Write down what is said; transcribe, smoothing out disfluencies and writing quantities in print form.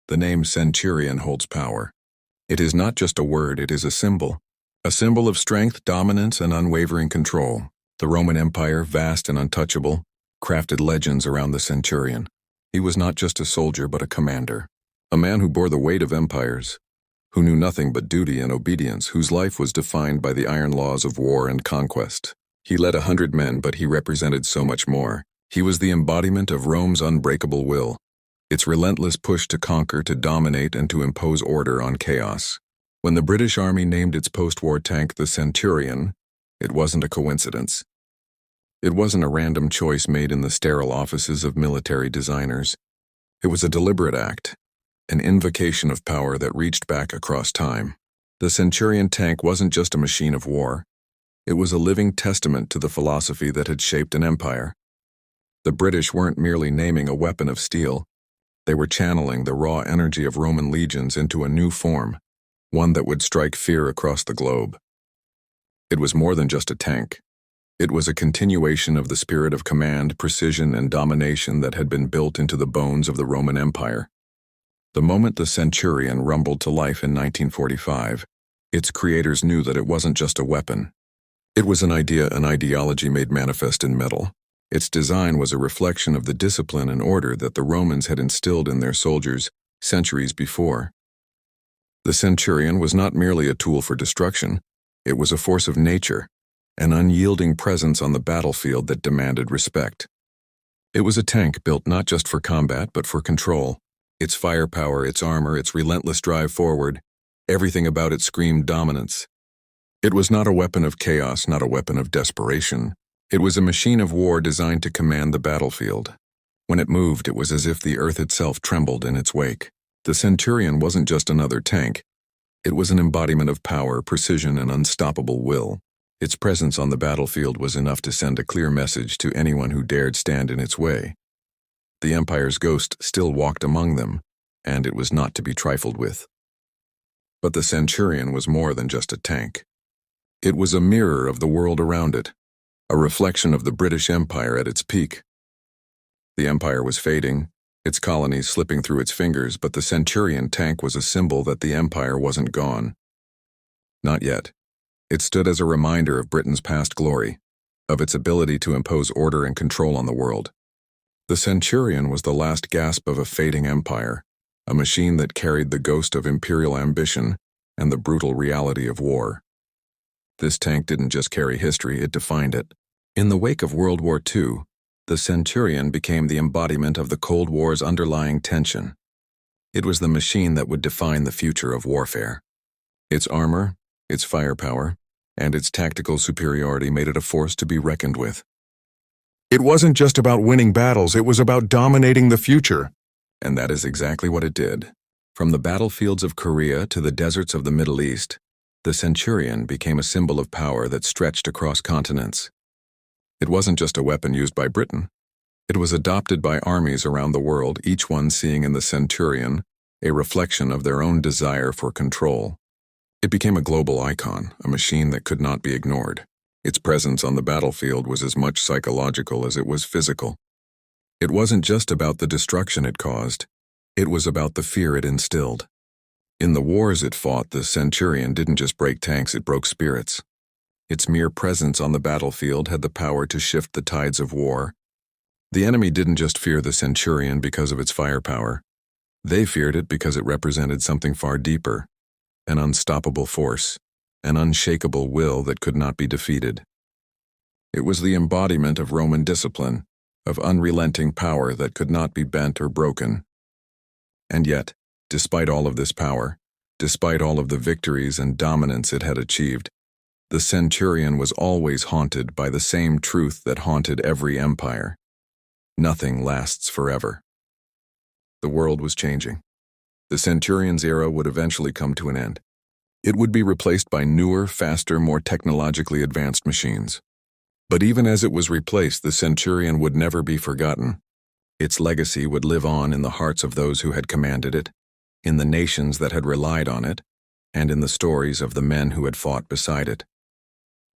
The name Centurion holds power. It is not just a word, it is a symbol. A symbol of strength, dominance, and unwavering control. The Roman Empire, vast and untouchable, crafted legends around the Centurion. He was not just a soldier but a commander. A man who bore the weight of empires, who knew nothing but duty and obedience, whose life was defined by the iron laws of war and conquest. He led 100 men, but he represented so much more. He was the embodiment of Rome's unbreakable will, its relentless push to conquer, to dominate, and to impose order on chaos. When the British Army named its post-war tank the Centurion, it wasn't a coincidence. It wasn't a random choice made in the sterile offices of military designers. It was a deliberate act, an invocation of power that reached back across time. The Centurion tank wasn't just a machine of war. It was a living testament to the philosophy that had shaped an empire. The British weren't merely naming a weapon of steel. They were channeling the raw energy of Roman legions into a new form, one that would strike fear across the globe. It was more than just a tank. It was a continuation of the spirit of command, precision, and domination that had been built into the bones of the Roman Empire. The moment the Centurion rumbled to life in 1945, its creators knew that it wasn't just a weapon. It was an idea, an ideology made manifest in metal. Its design was a reflection of the discipline and order that the Romans had instilled in their soldiers centuries before. The Centurion was not merely a tool for destruction, it was a force of nature, an unyielding presence on the battlefield that demanded respect. It was a tank built not just for combat but for control. Its firepower, its armor, its relentless drive forward, everything about it screamed dominance. It was not a weapon of chaos, not a weapon of desperation. It was a machine of war designed to command the battlefield. When it moved, it was as if the earth itself trembled in its wake. The Centurion wasn't just another tank. It was an embodiment of power, precision, and unstoppable will. Its presence on the battlefield was enough to send a clear message to anyone who dared stand in its way. The Empire's ghost still walked among them, and it was not to be trifled with. But the Centurion was more than just a tank. It was a mirror of the world around it, a reflection of the British Empire at its peak. The Empire was fading, its colonies slipping through its fingers, but the Centurion tank was a symbol that the Empire wasn't gone. Not yet. It stood as a reminder of Britain's past glory, of its ability to impose order and control on the world. The Centurion was the last gasp of a fading empire, a machine that carried the ghost of imperial ambition and the brutal reality of war. This tank didn't just carry history, it defined it. In the wake of World War II, the Centurion became the embodiment of the Cold War's underlying tension. It was the machine that would define the future of warfare. Its armor, its firepower, and its tactical superiority made it a force to be reckoned with. It wasn't just about winning battles, it was about dominating the future. And that is exactly what it did. From the battlefields of Korea to the deserts of the Middle East, the Centurion became a symbol of power that stretched across continents. It wasn't just a weapon used by Britain. It was adopted by armies around the world, each one seeing in the Centurion a reflection of their own desire for control. It became a global icon, a machine that could not be ignored. Its presence on the battlefield was as much psychological as it was physical. It wasn't just about the destruction it caused, it was about the fear it instilled. In the wars it fought, the Centurion didn't just break tanks, it broke spirits. Its mere presence on the battlefield had the power to shift the tides of war. The enemy didn't just fear the Centurion because of its firepower. They feared it because it represented something far deeper, an unstoppable force, an unshakable will that could not be defeated. It was the embodiment of Roman discipline, of unrelenting power that could not be bent or broken. And yet, despite all of this power, despite all of the victories and dominance it had achieved, the Centurion was always haunted by the same truth that haunted every empire. Nothing lasts forever. The world was changing. The Centurion's era would eventually come to an end. It would be replaced by newer, faster, more technologically advanced machines. But even as it was replaced, the Centurion would never be forgotten. Its legacy would live on in the hearts of those who had commanded it, in the nations that had relied on it, and in the stories of the men who had fought beside it.